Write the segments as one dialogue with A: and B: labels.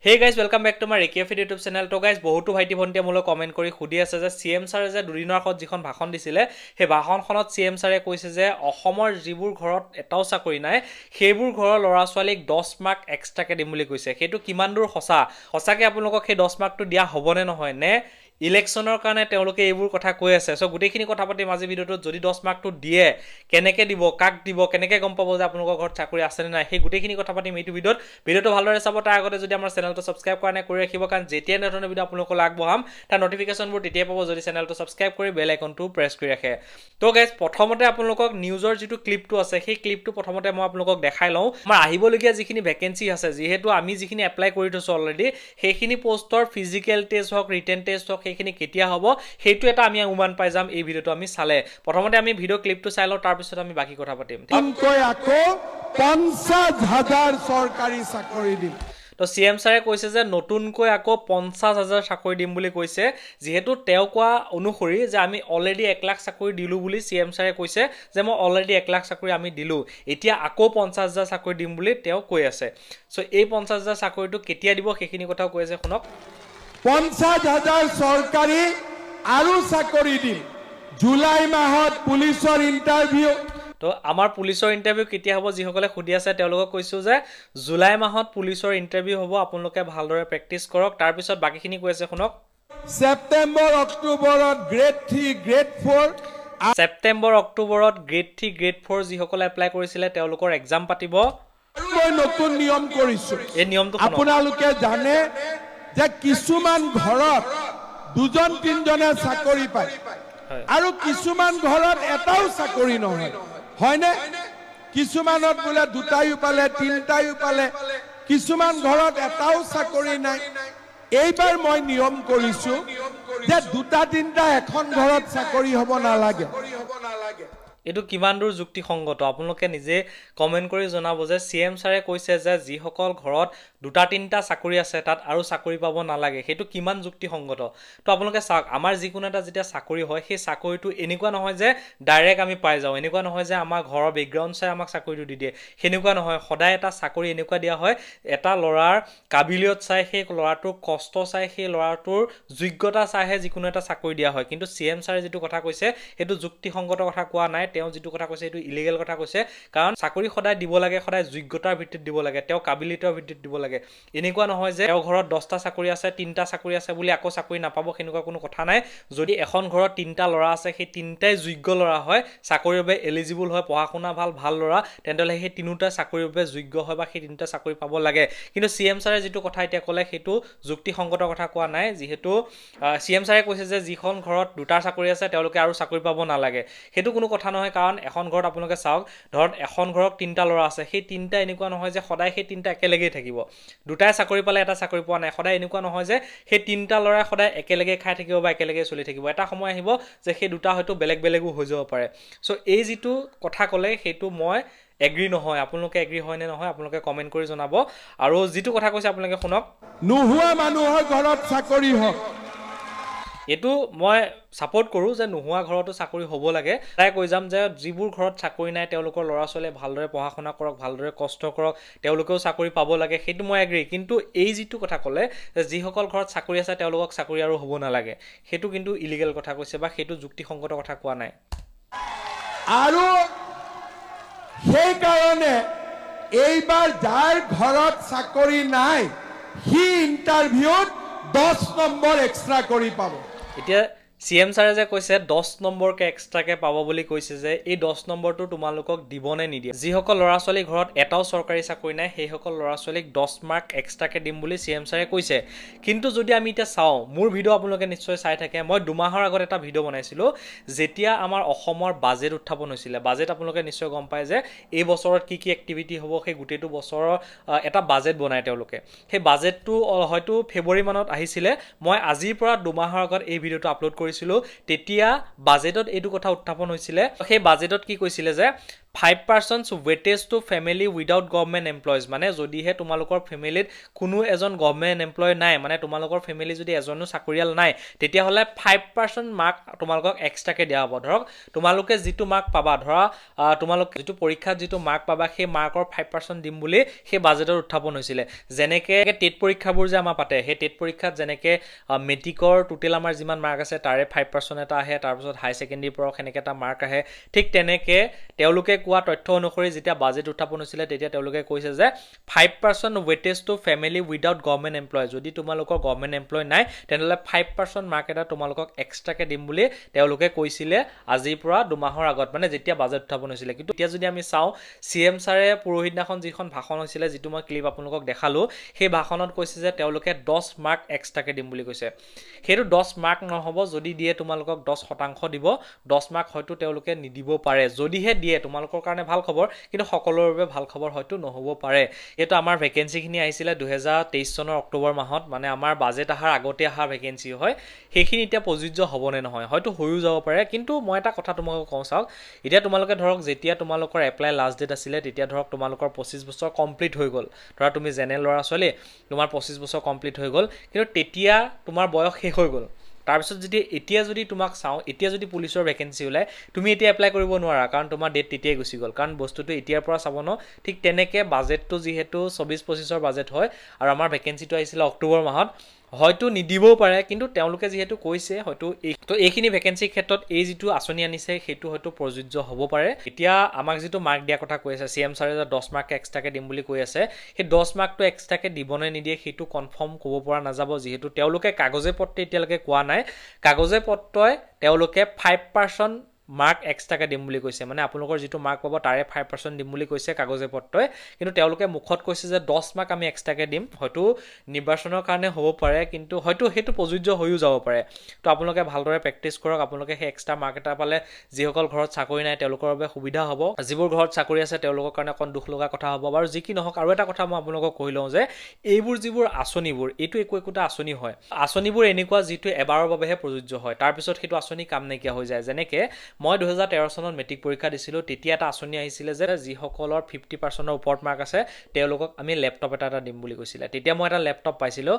A: Hey guys, welcome back to my RKF YouTube channel. So guys, বহুতো ভাইটি ভন্টিয়ে মোলৈ comment কৰি খুদি আছে যে সিএম ছাৰে যে দুদিনৰ আগত যিখন ভাষণ দিছিলে হে ভাষণখনত সিএম ছাৰে কৈছে যে অসমৰ যিবোৰ ঘৰত এটাও চাকৰি নাই সেইবোৰ ঘৰৰ ল'ৰা ছোৱালীক 10 মাৰ্ক এক্সট্ৰাকে দিম বুলি কৈছে সেইটো কিমান দূৰ সঁচাকে আপোনালোকক সেই 10 মাৰ্কটো দিয়া হ'বনে নহয় নে ইলেকশনৰ কাৰণে তেওঁলোকে এইবোৰ কথা কৈ আছে সো গুটেখিনি কথা পাতি মাজে ভিডিওটো যদি 10 মাৰ্কটো দিয়ে কেনেকে দিব কাক দিব কেনেকে গম পাব যে আপোনালোকৰ ঘৰত চাকৰি আছে নে নাই সেই গুটেখিনি কথা পাতি এইটো ভিডিওটো ভালদৰে চাব তাৰ আগতে যদি আমাৰ চেনেলটো সাবস্ক্ৰাইব কৰা নাই কৰি ৰাখিব কাৰণ যেতিয়া নতুন ভিডিও আপোনালোকক লাগবহাম তাৰ নটিফিকেশনবোৰ তেতিয়া পাব যদি চেনেলটো সাবস্ক্ৰাইব কৰি বেল আইকনটো প্ৰেছ কৰি ৰাখে তো গাইজ প্ৰথমতে আপোনালোকক নিউজৰ যেটো ক্লিপটো আছে সেই ক্লিপটো প্ৰথমতে মই আপোনালোকক দেখাই লওঁ আমাৰ আহিবলগীয়া যিখিনি ভ্যাকেন্সি আছে যেহেতু আমি যিখিনি এপ্লাই কৰি থৈছো অলৰেডি সেইখিনি পোষ্টৰ ফিজিক্যাল টেষ্ট হক ৰিটেন টেষ্ট হক সেইখিনি কেতিয়া হ'ব সেইটো এটা আমি অনুমান পাই যাম এই ভিডিওটো আমি চালে প্ৰথমতে আমি ভিডিও ক্লিপটো চাই লওঁ তাৰ পিছত আমি বাকি কথা পাতিম
B: আমকৈ আকো ৫০,০০০ চৰকাৰী চাকৰি দিম
A: তো সিএম ছাৰে কৈছে যে নতুনকৈ আকো ৫০,০০০ চাকৰি দিম বুলি কৈছে যেহেতু তেও কোৱা অনুসৰি যে আমি অলৰেডি ১ লাখ চাকৰি দিলু বুলি সিএম ছাৰে কৈছে যে মই অলৰেডি ১ লাখ চাকৰি আমি দিলু এতিয়া আকো ৫০,০০০ চাকৰি দিম বুলি তেও কৈ আছে সো এই ৫০,০০০ চাকৰিটো কেতিয়া দিব সেইখিনি কথাও কৈ আছে শুনক
B: ৫০,০০০ চৰকাৰী আৰু চাকৰি দিম জুলাই মাহত পুলিচৰ ইন্টাৰভিউ
A: তো আমাৰ পুলিচৰ ইন্টাৰভিউ কেতিয়া হ'ব যিসকলে খুদি আছে তেওঁলোকক কৈছো যে জুলাই মাহত পুলিচৰ ইন্টাৰভিউ হ'ব আপোনালোকে ভালদৰে প্ৰেক্টিস কৰক তাৰ পিছত বাকিখিনি কৈ আছে শুনক
B: সেপ্টেম্বৰ অক্টোবৰত গ্ৰেড 3 গ্ৰেড 4
A: সেপ্টেম্বৰ অক্টোবৰত গ্ৰেড 3 গ্ৰেড 4 যিসকলে এপ্লাই কৰিছিলে তেওঁলোকৰ এক্সাম পাতিব
B: মই নতুন নিয়ম কৰিছো
A: এই নিয়মটো
B: আপোনালোকে জানে যে কিছুমান ঘৰত দুজন তিনজনে চাকৰি পায় আৰু কিছুমান ঘৰত এটাও চাকৰি নহয় হয়নে কিছুমানত বোলে দুটাই পালে তিনটাই পালে কিছুমান ঘৰত এটাও চাকৰি নাই এইবাৰ মই নিয়ম কৰিছো যে দুটা তিনটা এখন ঘৰত চাকৰি হ'ব নালাগে
A: এটো কিমান দূৰ যুক্তিসংগত আপোনালোকে নিজে কমেন্ট কৰি জনাব যে সিএম ছাৰে কৈছে যে যিসকল ঘৰত দুটা তিনটা চাকৰি আছে তাত আৰু চাকৰি পাব নালাগে হেতু কিমান যুক্তিসংগত তো আপোনালোকে চাওক আমাৰ যিকোনো এটা যেতিয়া চাকৰি হয় সেই চাকৰিটো এনেকুৱা নহয় যে ডাইৰেক্ট আমি পাই যাও এনেকুৱা নহয় যে আমাৰ ঘৰৰ বেকগ্ৰাউণ্ড চাই আমাক চাকৰিটো দি দিয়ে হেনেকুৱা নহয় সদায় এটা চাকৰি এনেকুৱা দিয়া হয় এটা লৰাৰ কাবিলিয়ত চাই সেই লৰাটোৰ কষ্ট চাই সেই লৰাটোৰ যোগ্যতা চাইহে যিকোনো এটা চাকৰি দিয়া হয় কিন্তু সিএম ছাৰে যেটো কথা কৈছে হেতু যুক্তিসংগত কথা কোৱা নাই তেও যেটো কথা কৈছে এটো ইলিগেল কথা কৈছে কাৰণ চাকৰি সদায় দিব লাগে সদায় যোগ্যতাৰ ভিত্তিত দিব লাগে তেও কাবিলিয়তৰ ভিত্তিত দিব লাগে এনেকুৱা নহয় যে তেও ঘৰত 10টা চাকৰি আছে 3টা চাকৰি আছে বুলি আকৌ চাকৰি নাপাব হেনেকুৱা কোনো কথা নাই যদি এখন ঘৰত 3টা লৰা আছে সেই 3টাই যোগ্য লৰা হয় চাকৰিৰ বাবে এলিজিবল হয় পঢ়াশুনা ভাল লৰা তেন্তেলে সেই তিনিটা চাকৰিৰ বাবে যোগ্য হয় বা সেই তিনিটা চাকৰি পাব লাগে কিন্তু সিএম ছাৰে যেটো কথা এতিয়া ক'লে হেতু যুক্তিসংগত কথা কোৱা নাই যেহেতু সিএম ছাৰে কৈছে যে যিখন ঘৰত দুটা চাকৰি আছে তেওঁলোকে আৰু চাকৰি পাব নালাগে হেতু কোনো কথা নহয় কাৰণ এখন ঘৰত আপোনালোকে চাওক ধৰ এখন ঘৰত 3টা লৰা আছে সেই 3টা এনেকুৱা নহয় যে সদায় সেই 3টা একেলগে থাকিব দুটাই চাকৰি পালে এটা চাকৰি পোৱা নাই সদায় এনেকুৱা নহয় যে সেই 3টা লৰাই সদায় একেলগে খাই থাকিব বা একেলগে চলি থাকিব এটা সময় আহিব যে সেই দুটা হয়তো বেলেগো হৈ যাব পাৰে সো এই যেটো কথা ক'লে হেতু মই এগ্ৰি নহয় আপোনালোকে এগ্ৰি হয় নে নহয় আপোনালোকে কমেন্ট কৰি জনাব আৰু যেটো কথা কৈছে আপোনালোকে শুনক
B: নোহুৱা মানুহৰ ঘৰত চাকৰি হক
A: এটো মই সাপোৰ্ট কৰো যে নোহুৱা ঘৰতো চাকৰি হ'ব লাগে তাই কৈ যাম যে যিবোৰ ঘৰত চাকৰি নাই তেওঁলোকৰ ল'ৰা ছোৱালীয়ে ভালদৰে পঢ়াশুনা কৰক ভালদৰে কষ্ট কৰক তেওঁলোকেও চাকৰি পাব লাগে হেতু মই এগ্ৰি কিন্তু এই যেটো কথা ক'লে যে যিসকল ঘৰত চাকৰি আছে তেওঁলোকক চাকৰি আৰু হ'ব নালাগে হেতু কিন্তু ইলিগেল কথা কৈছে বা হেতু যুক্তিসংগত কথা কোৱা নাই
B: আৰু সেই কাৰণে এইবাৰ যাৰ ঘৰত চাকৰি নাই হি ইন্টাৰভিউত 10 নম্বৰ এক্সট্ৰা কৰি পাব
A: এতিয়া সিএম ছাৰে যে কৈছে 10 নম্বৰকে এক্সট্ৰাকে পাব বুলি কৈছে যে এই 10 নম্বৰটো তোমালোকক দিবনে নিদিয়ে যিসকল ল'ৰা ছোৱালী ঘৰত এটাও চৰকাৰী চাকৰি নাই সেইসকল ল'ৰা ছোৱালীক 10 মাৰ্ক এক্সট্ৰাকে দিম বুলি সিএম ছাৰে কৈছে কিন্তু যদি আমি এটা চাও মোৰ ভিডিও আপোনালোকে নিশ্চয় চাই থাকে মই দুমাহৰ আগত এটা ভিডিও বনাইছিলো যেতিয়া আমাৰ অসমৰ বাজেট উত্থাপন হৈছিল বাজেট আপোনালোকে নিশ্চয় গম পায় যে এই বছৰত কি এক্টিভিটি হ'ব সেই গুটেটো বছৰৰ এটা বাজেট বনাই তেওঁলোকে সেই বাজেটটো হয়তো ফেব্ৰুৱাৰী মানত আহিছিল মই আজিৰ পৰা দুমাহৰ আগত এই ভিডিওটো আপলোড কৰিছিলো তেতিয়া বাজেটত এটো কথা উত্থাপন হৈছিল সেই বাজেটত কি কৈছিল যে 5% weightage to family without government employees মানে যদিহে তোমালোকৰ ফ্যামিলিত কোনো এজন গভৰ্ণমেণ্ট এমপ্লয় নাই মানে তোমালোকৰ ফ্যামিলি যদি এজনো চাকৰিয়াল নাই তেতিয়া হলে 5% মাৰ্ক তোমালোকক এক্সট্ৰাকে দিয়া হ'ব ধৰক তোমালোকে যিটো মাৰ্ক পাবা ধৰা তোমালোকে যিটো পৰীক্ষাত যিটো মাৰ্ক পাবা সেই মাৰ্কৰ 5% দিম বুলি সেই বাজেটৰ উত্থাপন হৈছিল যেনেকে টেট পৰীক্ষাবোৰ যে আমাৰ পাতে সেই টেট পৰীক্ষাত যেনেকে মেট্ৰিকৰ টোটেল আমাৰ যিমান মাৰ্ক আছে তাৰে 5% এটা আহে তাৰ পিছত হাই সেকেন্ডাৰী পৰা এনেকে এটা মাৰ্ক আহে ঠিক তেনেকে তেওঁলোকে কোৱা তথ্য অনুসৰি যেতিয়া বাজেট উত্থাপন হৈছিল তেতিয়া তেওঁলোকে কৈছে যে 5% weightage to family without government employee যদি তোমালোকৰ গভৰ্ণমেণ্ট এমপ্লয় নাই তেনলে 5% মাৰ্ক এটা তোমালোকক এক্সট্ৰাকে দিম বুলি তেওঁলোকে কৈছিলে আজিৰ পৰা দুমাহৰ আগত মানে যেতিয়া বাজেট উত্থাপন হৈছিল কিন্তু এতিয়া যদি আমি চাও সিএম ছাৰে পুৰোহিতনাখন যিখন ভাষণ হৈছিল যেটো মই ক্লিপ আপোনালোকক দেখালো সেই ভাষণত কৈছে যে তেওঁলোকে 10 মাৰ্ক এক্সট্ৰাকে দিম বুলি কৈছে হেতু 10 মাৰ্ক নহব যদি দিয়ে তোমালোকক 10% দিব 10 মাৰ্ক হয়তো তেওঁলোকে নিদিব পাৰে যদিহে দিয়ে তোমালোকৰ কাৰণে ভাল খবৰ কিন্তু সকলোৰ বাবে ভাল খবৰ হয়তো নহব পাৰে এটো আমাৰ ভ্যাকেন্সি খিনি আহিছিল 2023 চনৰ অক্টোবৰ মাহত মানে আমাৰ বাজেট আহাৰ আগতে আহা ভ্যাকেন্সি হয় সেইখিনি এতিয়া প্ৰযোজ্য হ'বনে নহয় হয়তো হৈও যাব পাৰে কিন্তু মই এটা কথা তোমাক কওঁ চাওক এতিয়া তোমালোকে ধৰক যেতিয়া তোমালোকৰ এপ্লাই লাষ্ট ডেট আছিল তেতিয়া ধৰক তোমালোকৰ 25 বছৰ কমপ্লিট হৈ গল ধৰা তুমি জেনেৰেল লৰা ছোৱালী তোমাৰ 25 বছৰ কমপ্লিট হৈ গল কিন্তু তেতিয়া তোমাৰ বয়স শেষ হৈ গল তাৰ পিছত যদি এতিয়া যদি তোমাক চাও এতিয়া যদি পুলিচৰ ভ্যাকেন্সি ওলাই তুমি এতিয়া এপ্লাই কৰিব নোৱাৰা কাৰণ তোমাৰ ডেট তেতিয়াই গুছি গল কাৰণ বস্তুটো এতিয়াৰ পৰা চাব ন ঠিক তেনেকে বাজেটটো যেহেতু 24-25 ৰ বাজেট হয় আৰু আমাৰ ভ্যাকেন্সিটো আহিছিল অক্টোবৰ মাহত হয়তো নিদিবও পাৰে কিন্তু তেওঁলোকে যেহেতু কৈছে হয়তো এইখিনি ভ্যাকেন্সি ক্ষেত্ৰত এই যেটো আছনি আনিছে হেতু হয়তো প্ৰযোজ্য হ'ব পাৰে এতিয়া আমাক যেটো মাৰ্ক দিয়া কথা কৈ আছে সিএম ছাৰে 10 মাৰ্ক এক্সট্ৰাকে দিম বুলি কৈ আছে সেই 10 মাৰ্কটো এক্সট্ৰাকে দিবনে নিদিয়ে হেতু কনফাৰ্ম ক'ব পৰা নাযাব যেহেতু তেওঁলোকে কাগজে পত্ৰে এতিয়ালৈকে কোৱা নাই কাগজে পত্ৰই তেওঁলোকে 5% মাৰ্ক এক্সট্ৰাকে দিম বুলি কৈছে মানে আপোনালোকৰ যেটো মাৰ্ক পাব তাৰে 5% দিম বুলি কৈছে কাগজে পত্ৰই কিন্তু তেওঁলোকে মুখত কৈছে যে 10 মাৰ্ক আমি এক্সট্ৰাকে দিম হয়তো নিৰ্বাচনৰ কাৰণে হ'ব পাৰে কিন্তু হয়তো হেতু প্ৰযোজ্য হৈও যাব পাৰে তো আপোনালোকে ভালদৰে প্ৰেক্টিস কৰক আপোনালোকে হে এক্সট্ৰা মাৰ্ক এটা পালে যিসকল ঘৰত চাকৰি নাই তেওঁলোকৰ বাবে সুবিধা হ'ব যিবোৰ ঘৰত চাকৰি আছে তেওঁলোকৰ কাৰণে কোন দুখ লগা কথা হ'ব বাৰু যি কি নহওক আৰু এটা কথা মই আপোনালোকক কৈ লওঁ যে এইবোৰ যিবোৰ আছনিবোৰ এটো একোটা আছনি হয় আছনিবোৰ এনেকুৱা যেটো এবাৰৰ বাবেহে প্ৰযোজ্য হয় তাৰ পিছত হেতু আছনি কাম নাইকিয়া হৈ যায় যেনেকে মই 2013 চনত মেট্ৰিক পৰীক্ষা দিছিলো তেতিয়া এটা আছনি আহিছিল যে যিসকলৰ 50% ওপৰত মাৰ্ক আছে তেওঁলোকক আমি ল্যাপটপ এটা দিম বুলি কৈছিল তেতিয়া মই এটা ল্যাপটপ পাইছিলো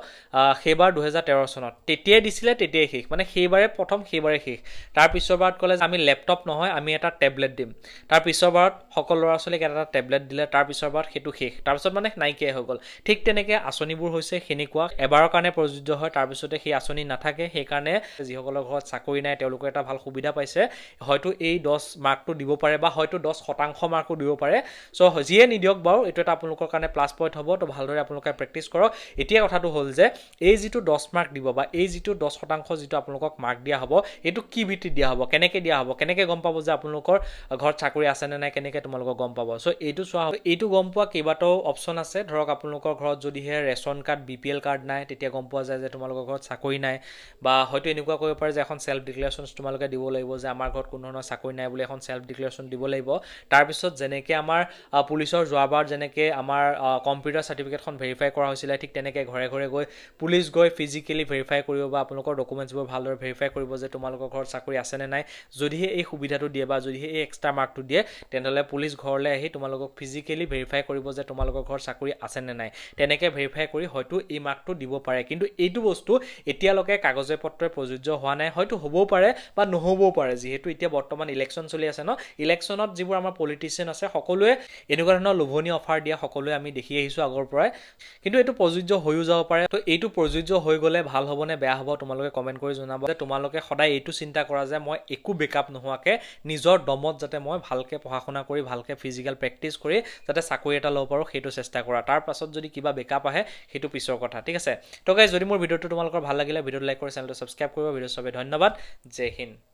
A: সেইবাৰ 2013 চনত তেতিয়াই দিছিলে তেতিয়াই শেষ মানে সেইবাৰে প্ৰথম সেইবাৰে শেষ তাৰ পিছৰবাৰত কলে আমি ল্যাপটপ নহয় আমি এটা ট্যাবলেট দিম তাৰ পিছৰবাৰত সকলো ল'ৰা ছোৱালীক এটা ট্যাবলেট দিলে তাৰ পিছৰবাৰত হেতু শেষ তাৰ পিছত মানে নাইকিয়া হৈ গল ঠিক তেনেকে আছনিবোৰ হৈছে হেনেকুৱা এবাৰৰ কাৰণে প্ৰযোজ্য হয় তাৰ পিছতে সেই আছনি নাথাকে সেই কাৰণে যিসকলৰ ঘৰত চাকৰি নাই তেওঁলোকে এটা ভাল সুবিধা পাইছে হয়তো এই 10 মাৰ্কটো দিব পাৰে বা হয়তো 10% মাৰ্কও দিব পাৰে সো যিয়ে নিদিয়ক বাৰু এটো এটা আপোনালোকৰ কাৰণে প্লাস পইণ্ট হ'ব তো ভালদৰে আপোনালোকে প্ৰেক্টিস কৰক এতিয়া কথাটো হ'ল যে এই যেটো 10 মাৰ্ক দিব বা এই যেটো 10% যেটো আপোনালোকক মাৰ্ক দিয়া হ'ব এটো কি ভিত্তিত দিয়া হ'ব কেনেকে দিয়া হ'ব কেনেকে গম পাব যে আপোনালোকৰ ঘৰত চাকৰি আছে নে নাই কেনেকে তোমালোকক গম পাব সো এইটো চোৱা এইটো গম পোৱা কেইবাটাও অপচন আছে ধৰক আপোনালোকৰ ঘৰত যদি হে ৰেশন কাৰ্ড বিপিএল কাৰ্ড নাই তেতিয়া গম পোৱা যায় যে তোমালোকৰ ঘৰত চাকৰি নাই বা হয়তো এনেকুৱা কৰিব পাৰে যে এখন সেলফ ডিক্লেৰেশনস তোমালোকে দিব লাগিব যে আমাৰ ঘৰত কোনো ধৰণৰ চাকৰি নাই বুলি এখন সেলফ ডিক্লেৰেশন দিব লাগিব তাৰ পিছত যেনেকে আমাৰ পুলিচৰ জৱাবাৰ যেনেকে আমাৰ কম্পিউটাৰ সাৰ্টিফিকেটখন ভেৰিফাই কৰা হৈছিল ঠিক তেনেকে ঘৰে ঘৰে গৈ পুলিচ গৈ ফিজিক্যালি ভেৰিফাই কৰিব বা আপোনালোকৰ ডকুমেন্টছবোৰ ভালদৰে ভেৰিফাই কৰিব যে তোমালোকৰ ঘৰত চাকৰি আছে নে নাই যদিহে এই সুবিধাটো দিয়ে বা যদিহে এই এক্সট্ৰা মাৰ্কটো দিয়ে তেনলে পুলিচ ঘৰলৈ আহি তোমালোকক ফিজিক্যালি ভেৰিফাই কৰিব যে তোমালোকৰ ঘৰত চাকৰি আছে নে নাই তেনেকে ভেৰিফাই কৰি হয়তো এই মাৰ্কটো দিব পাৰে কিন্তু এইটো বস্তু এতিয়ালৈকে কাগজে পত্ৰই প্ৰযোজ্য হোৱা নাই হয়তো হ'বও পাৰে বা নহ'বও পাৰে যেহেতু এতিয়া বৰ্তমান ইলেকশন চলি আছে ন ইলেকশনত যিবোৰ আমাৰ পলিটিচিয়ান আছে সকলোৱে এনেকুৱা ধৰণৰ লোভনীয় অফাৰ দিয়া সকলোৱে আমি দেখি আহিছো আগৰ পৰাই কিন্তু এটো প্ৰযোজ্য হৈও যাব পাৰে তো এইটো প্ৰযোজ্য হৈ গলে ভাল হ'ব নে বেয়া হ'ব তোমালোকে কমেন্ট কৰি জনাব যে তোমালোকে সদায় এইটো চিন্তা কৰা যে মই একো বেকআপ নোহোৱাকে নিজৰ দমত যাতে মই ভালকে পঢ়াশুনা কৰি ভালকে ফিজিক্যাল প্ৰেক্টিস কৰি যাতে চাকৰি এটা ল'ব পাৰো সেইটো চেষ্টা কৰা তাৰ পাছত যদি কিবা বেকআপ আহে সেইটো পিছৰ কথা ঠিক আছে তো গাইস যদি মোৰ ভিডিওটো তোমালোকৰ ভাল লাগিলে ভিডিওটো লাইক কৰি চেনেলটো সাবস্ক্ৰাইব কৰিব ভিডিও সবে ধন্যবাদ জয় হিন্দ